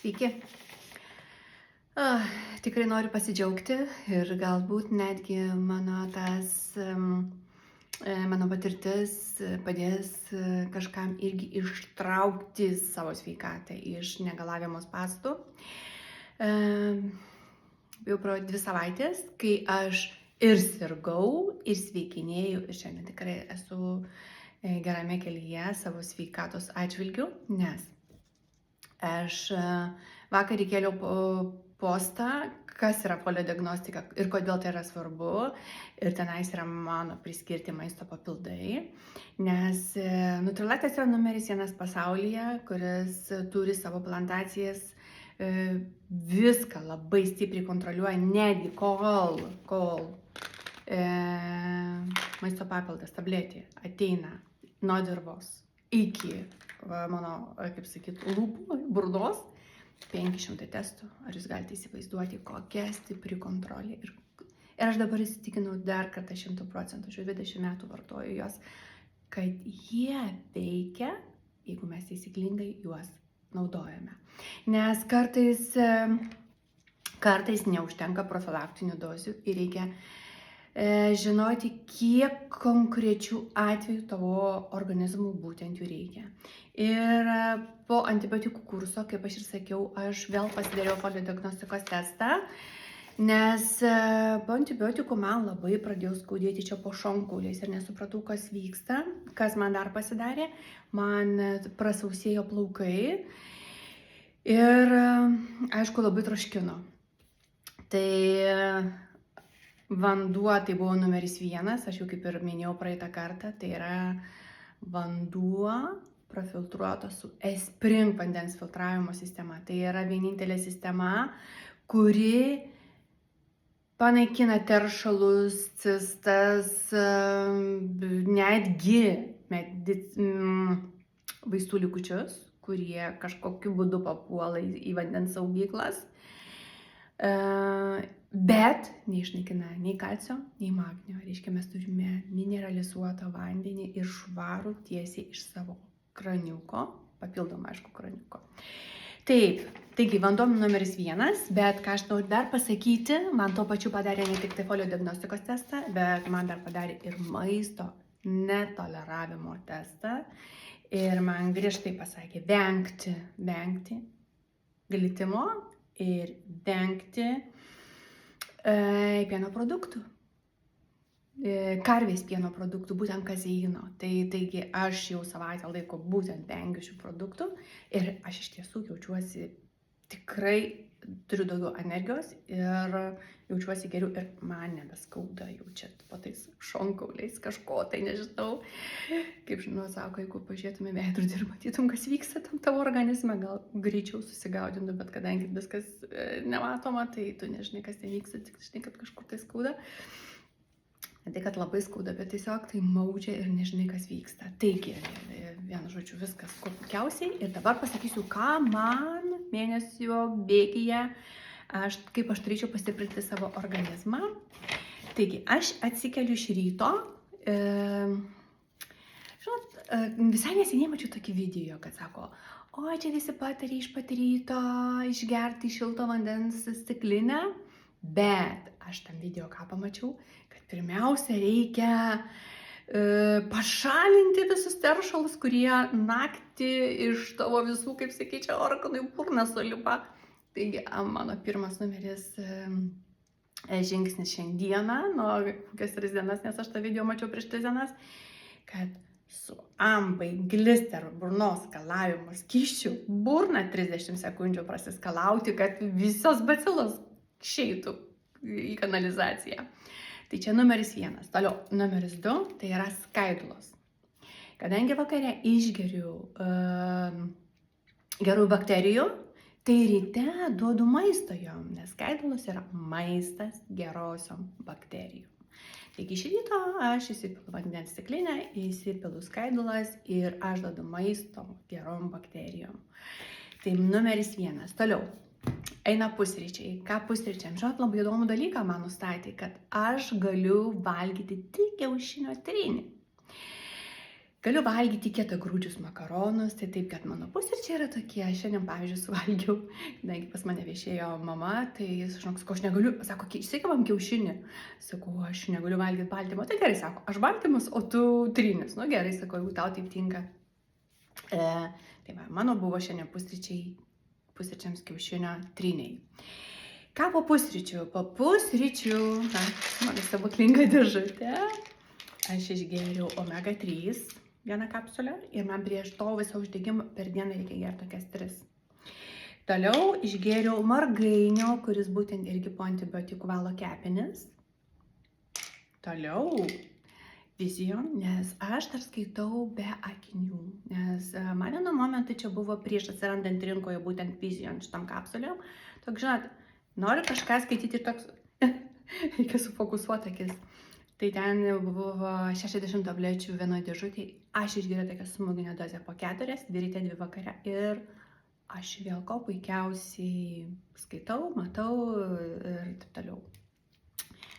Sveiki. Tikrai noriu pasidžiaugti ir galbūt netgi mano patirtis padės kažkam irgi ištraukti savo sveikatą iš negalavimo spąstų. Jau pro 2 savaitės, kai aš ir sirgau, ir sveikinėjau, ir šiandien tikrai esu gerame kelyje savo sveikatos atžvilgiu, nes aš vakar įkėliau postą, kas yra poliodiagnostika ir kodėl tai yra svarbu. Ir tenais yra mano priskirti maisto papildai, nes Nutrilactas yra numeris 1 pasaulyje, kuris turi savo plantacijas, viską labai stipriai kontroliuoja, netgi kol maisto papildas, tabletė ateina nuo dirvos iki mano, kaip sakyt, lūpų, burnos, 500 testų. Ar jūs galite įsivaizduoti, kokia stipri kontrolė? Ir aš dabar įsitikinau dar kartą 100%, aš jau 20 metų vartoju juos, kad jie veikia, jeigu mes taisyklingai juos naudojame. Nes kartais neužtenka profilaktinių dozių ir reikia žinoti, kiek konkrečių atvejų tavo organizmui būtent jų reikia. Ir po antibiotikų kurso, kaip aš ir sakiau, aš vėl pasidariau poliodiagnostikos testą, nes po antibiotikų man labai pradėjo skaudėti čia po šonkauliais ir nesupratau, kas vyksta. Kas man dar pasidarė? Man prasausėjo plaukai ir, aišku, labai troškino. Tai vanduo tai buvo numeris 1, aš jau kaip ir minėjau praeitą kartą, tai yra vanduo profiltruotas su Espring vandens filtravimo sistema. Tai yra vienintelė sistema, kuri panaikina teršalus, cistas, netgi vaistų likučius, kurie kažkokiu būdu papuola į vandens saugyklas. Bet neišnaikina nei kalcio, nei magnio. Reiškia, mes turime mineralizuotą vandenį ir švarų tiesiai iš savo kraniuko, papildomą, aišku, kraniuko. Taip, taigi vanduo numeris 1, bet ką aš noriu dar pasakyti, man tuo pačiu padarė ne tik tai poliodiagnostikos testą, bet man dar padarė ir maisto netoleravimo testą. Ir man griežtai pasakė vengti glitimo ir vengti pieno produktų, karvės pieno produktų, būtent kazeino. Taigi aš jau savaitę laiko būtent vengiu šių produktų ir aš iš tiesų jaučiuosi tikrai, turiu daugiau energijos ir jaučiuosi geriau ir man nebeskauda jau čia po tais šonkauliais kažko, tai nežinau. Kaip žinau, sako, jeigu pažiūrėtume veidrodį ir matytum, kas vyksta tam tavo organizme, gal greičiau susigaudintų, bet kadangi viskas nematoma, tai tu nežinai, kas ten vyksta, tik žinai, kad kažkur tai skauda. Ne tai, kad labai skauda, bet tiesiog tai maudžia ir nežinai, kas vyksta. Taigi, vienu žodžiu, viskas kur puikiausiai. Ir dabar pasakysiu, ką man mėnesio bėgyje, kaip aš turėčiau pastiprinti savo organizmą. Taigi, aš atsikeliu iš ryto. Žinot, visai neseniai mačiau tokį video, kad sako, o čia visi patarė iš pat ryto išgerti šilto vandens stiklinę. Bet aš tam video ką pamačiau, kad pirmiausia reikia pašalinti visus teršalus, kurie naktį iš tavo visų, kaip sakyčiau, organų į burną sulipa. Taigi, mano pirmas numeris žingsnis šiandieną, nuo kokias 3 dienas, nes aš tą video mačiau prieš 3 dienas, kad su ambai, glisteru, burnos skalavimo skysčiu burną 30 sekundžių prasiskalauti, kad visos bacilos išeitų į kanalizaciją. Tai čia numeris 1. Toliau, numeris 2, tai yra skaidulos. Kadangi vakare išgeriu gerų bakterijų, tai ryte duodu maisto jom, nes skaidulos yra maistas gerosiom bakterijom. Taigi iš ryto aš įsipilu vandens stiklinę, įsipilu skaidulas ir aš duodu maisto gerom bakterijom. Tai numeris 1. Toliau. Eina pusryčiai. Ką pusryčiam? Žinot, labai įdomų dalyką man nustatė, kad aš galiu valgyti tik kiaušinio trynį. Galiu valgyti kietagrūdžius makaronus, tai taip, kad mano pusryčiai yra tokie. Šiandien, pavyzdžiui, suvalgiau, kadangi pas mane viešėjo mama, tai jis, žinok, sako, aš negaliu, sako, išsikavam kiaušinį. Sakau, aš negaliu valgyti baltymo. Tai gerai, sako, aš baltymus, o tu trynis. Nu gerai, sako, jeigu tau taip tinka. Tai va, mano buvo šiandien pusryčiams kiaušinio tryniai. Ką po pusryčių? Po pusryčių, mano stebuklinga dėžutė, aš išgėriau omega 3 vieną kapsulę ir man prieš to viso uždegimo per dieną reikia gerti tokias 3. Toliau išgėriau margainio, kuris būtent irgi po antibiotikų valo kepenis. Toliau Vision, nes aš dar skaitau be akinių, nes man nuo momentų čia buvo prieš atsirandant rinkoje būtent Vision šitam kapsulėm. Toks, žinot, noriu kažką skaityti ir toks, reikia sufokusuoti akis. Tai ten buvo 60 tablečių vienoje dėžutėje, aš išgėriau tokią smūginę dozę po 4, 2 ryte, 2 vakare ir aš vėl ko puikiausiai skaitau, matau ir taip toliau.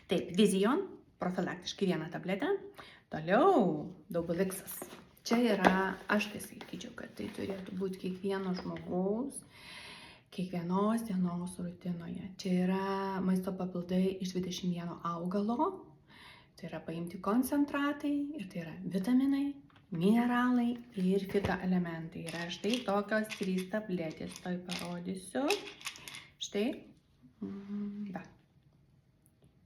Taip, Vision, profilaktiškai 1 tabletę, toliau Doublixas. Čia yra, aš tai sakyčiau, kad tai turėtų būti kiekvieno žmogaus, kiekvienos dienos rutinoje. Čia yra maisto papildai iš 21 augalo. Tai yra paimti koncentratai ir tai yra vitaminai, mineralai ir fitoelementai. Yra štai tokios 3 tabletės, toj parodysiu. Štai, va,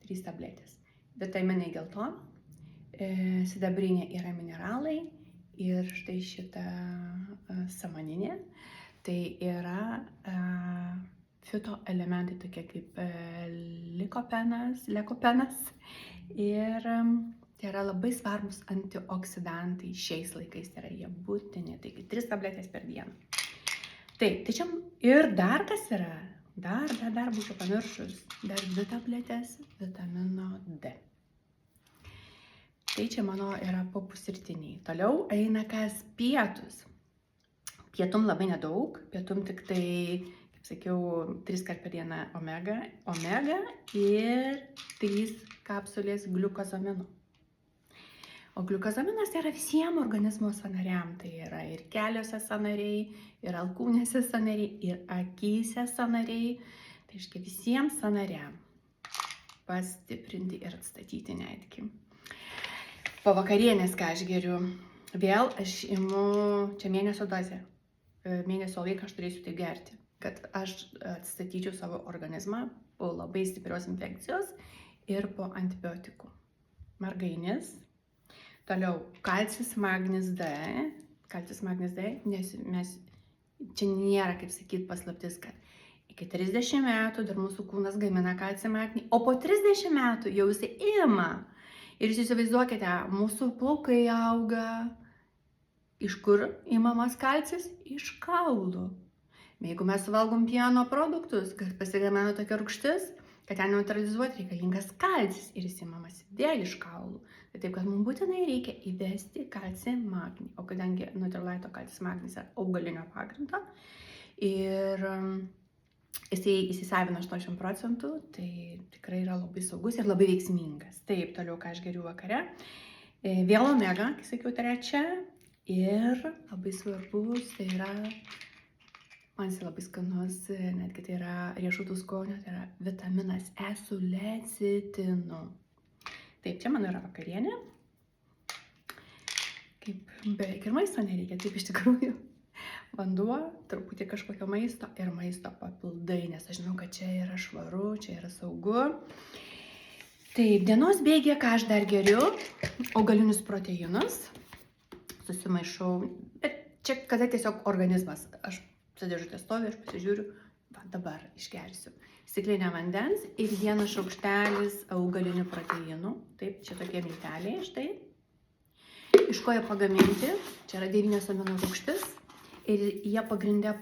3 tabletės. Vitaminai gelton, sidabrinė yra mineralai ir štai šita samaninė. Tai yra fitoelementai tokie kaip likopenas ir tai yra labai svarbus antioksidantai šiais laikais, tai yra jie būtini, taigi 3 tabletės per dieną. Taip, tai čia ir dar kas yra, dar būčiau pamiršus, dar 2 tabletės vitamino D. Tai čia mano yra po pusrytiniai. Toliau eina kas pietus. Pietum labai nedaug, pietum tik tai, kaip sakiau, 3 kart per dieną omega ir 3 kapsulės gliukozamino. O gliukozaminas tai yra visiems organizmo sąnariam, tai yra ir keliuose sąnariai, ir alkūnėse sąnariai, ir akyse sąnariai, tai reiškia visiems sąnariam pastiprinti ir atstatyti netgi. Po vakarienės, ką aš geriu, vėl aš imu, čia mėnesio dozę. Mėnesio laiką aš turėsiu tai gerti, kad aš atstatyčiau savo organizmą po labai stiprios infekcijos ir po antibiotikų. Margainis, toliau kalcis, magnis D, nes mes čia nėra, kaip sakyti, paslaptis, kad iki 30 metų dar mūsų kūnas gamina kalcį, magnį, o po 30 metų jau jisai ima. Ir jūs įsivaizduokite, mūsų plaukai auga. Iš kur imamas kalcis? Iš kaulų. Jeigu mes valgom pieno produktus, kad pasigamina tokia rūgštis, kad ten neutralizuoti reikalingas kalcis ir jis imamas vėl iš kaulų. Tai taip, kad mums būtinai reikia įvesti kalcį, magnį. O kadangi Nutrilite kalcis magnis yra augalinio pagrindo ir jisai įsisavina 80%, tai tikrai yra labai saugus ir labai veiksmingas. Taip, toliau ką aš geriu vakare. Vėl omega, kai sakiau, 3. Ir labai svarbus, tai yra, man jis labai skanus, netgi tai yra riešutų skonio, tai yra vitaminas E su lecitinu. Taip, čia mano yra vakarienė. Kaip beveik ir maisto nereikia, taip iš tikrųjų. Vanduo, truputį kažkokio maisto ir maisto papildai, nes aš žinau, kad čia yra švaru, čia yra saugu. Taip, dienos bėgė, ką aš dar geriu, augalinius proteinus. Susimaišau, bet čia kada tiesiog organizmas, aš su dėžutė stoviu, aš pasižiūriu, va dabar išgersiu stiklinę vandens ir 1 šaukštelis augalinių proteinų, taip, čia tokie milteliai, štai, iš ko jie pagaminti, čia yra 9 amino rūgštis ir jie pagrinde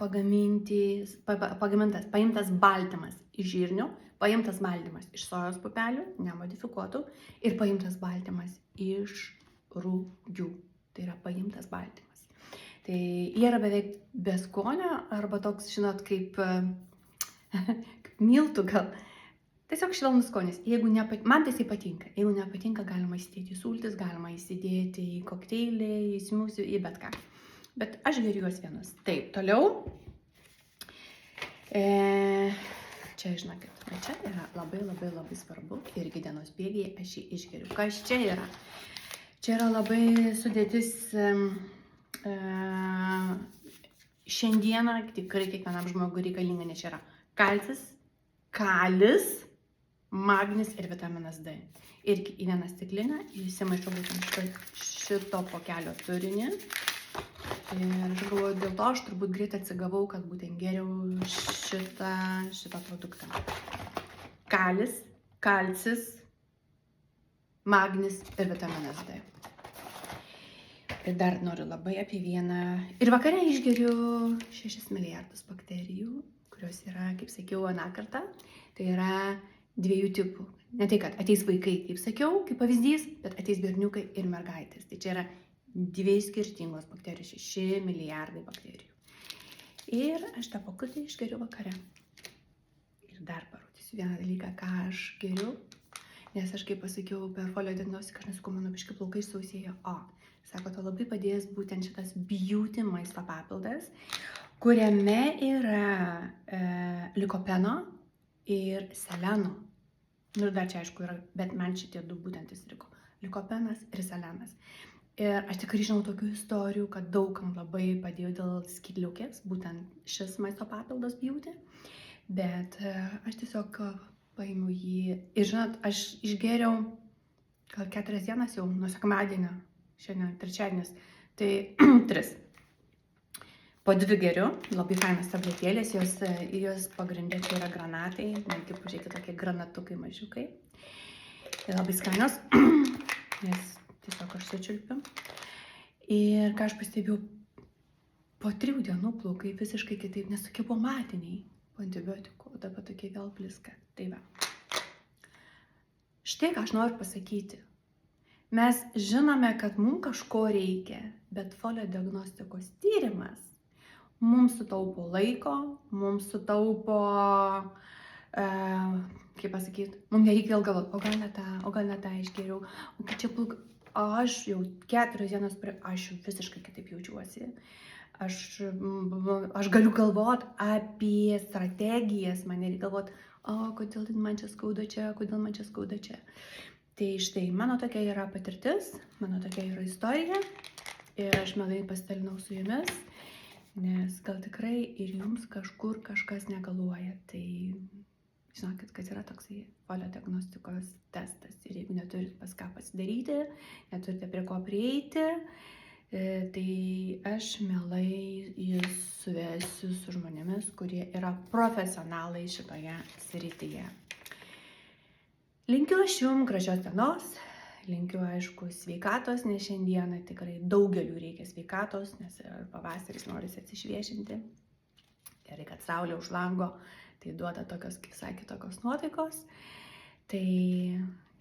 paimtas baltymas iš žirnių, paimtas baltymas iš sojos pupelių, nemodifikuotų, ir paimtas baltymas iš rūgių. Tai yra paimtas baltymas. Tai jie yra beveik be skonio arba toks, žinot, kaip miltų gal. Tiesiog švelnus skonis. Jeigu man tai jisai patinka. Jeigu nepatinka, galima įsidėti į sultis, galima įsidėti į kokteilį, į smoothių, į bet ką. Bet aš geriu juos vienus. Taip, toliau. Čia, žinokit, čia yra labai svarbu. Irgi dienos bėgiai aš jį išgeriu. Kas čia yra? Čia yra labai sudėtis šiandieną tikrai kiekvienam žmogui reikalinga, nes čia yra kalcis, kalis, magnis ir vitaminas D. Irgi į vieną stiklinę įsimaišau būtent šito pokelio turinį. Ir aš galvoju, dėl to aš turbūt greit atsigavau, kad būtent geriau šitą produktą. Kalis, kalcis, magnis ir vitaminas D. Ir dar noriu labai apie vieną. Ir vakare išgeriu 6 milijardus bakterijų, kurios yra, kaip sakiau, aną kartą. Tai yra 2 tipų. Ne tai, kad ateis vaikai, kaip sakiau, kaip pavyzdys, bet ateis berniukai ir mergaitės. Tai čia yra 2 skirtingos bakterijos, 6 milijardai bakterijų. Ir aš tą pakutį išgeriu vakare. Ir dar parodysiu vieną dalyką, ką aš geriu. Nes aš, kaip pasakiau, per folio diagnostiką, aš nesakau, mano biški plaukai sausėja. Sako, to labai padės būtent šitas beauty maisto papildas, kuriame yra likopeno ir seleno. Ir dar čia, aišku, yra, bet man šitie 2 būtent įsiriko. Likopenas ir selenas. Ir aš tikrai žinau tokių istorijų, kad daugam labai padėjo dėl skydliaukės, būtent šis maisto papildas beauty. Bet aš tiesiog paėmiau jį. Ir žinot, aš išgėriau gal 4 dienas jau nuo sekmadienio, šiandien trečiadienis, tai 3. Po 2 geriu, labai fainas tabletėlės, jos pagrindė čia yra granatai, netgi pažiūrėkite tokie granatukai mažiukai. Tai labai skanios, nes tiesiog aš sučiulpiu. Ir ką aš pastebėjau, po 3 dienų plaukai visiškai kitaip, nes tokie buvo matiniai po antibiotikų, o dabar tokie vėl pliska. Tai va. Štai ką aš noriu pasakyti. Mes žinome, kad mums kažko reikia, bet folio diagnostikos tyrimas mums sutaupo laiko, mums sutaupo, kaip pasakyti, mums nereikia vėl galvoti, o gal ne tą išgeriau, o kaip čia plaukai. Aš jau 4 dienas aš jau visiškai kitaip jaučiuosi. Aš galiu galvoti apie strategijas, man nereikia galvoti, kodėl man čia skauda čia, kodėl man čia skauda čia. Tai štai, mano tokia yra patirtis, mano tokia yra istorija ir aš mielai pasidalinau su jumis, nes gal tikrai ir jums kažkur kažkas negaluoja. Tai žinokit, kad yra toksai folio diagnostikos testas ir jeigu neturit pas ką pasidaryti, neturite prie ko prieiti, tai aš mielai jūs suvesiu su žmonėmis, kurie yra profesionalai šitoje srityje. Linkiu aš jums gražios dienos, linkiu, aišku, sveikatos, nes šiandieną tikrai daugeliu reikia sveikatos, nes pavasaris norisi atsišviešinti. Gerai, kad saulė už lango, tai duoda tokios, kaip sakė, tokios nuotaikos. Tai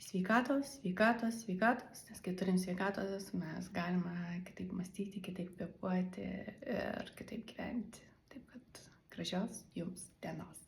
sveikatos, nes kai turim sveikatos, mes galime kitaip mąstyti, kitaip kvėpuoti ir kitaip gyventi. Taip kad gražios jums dienos.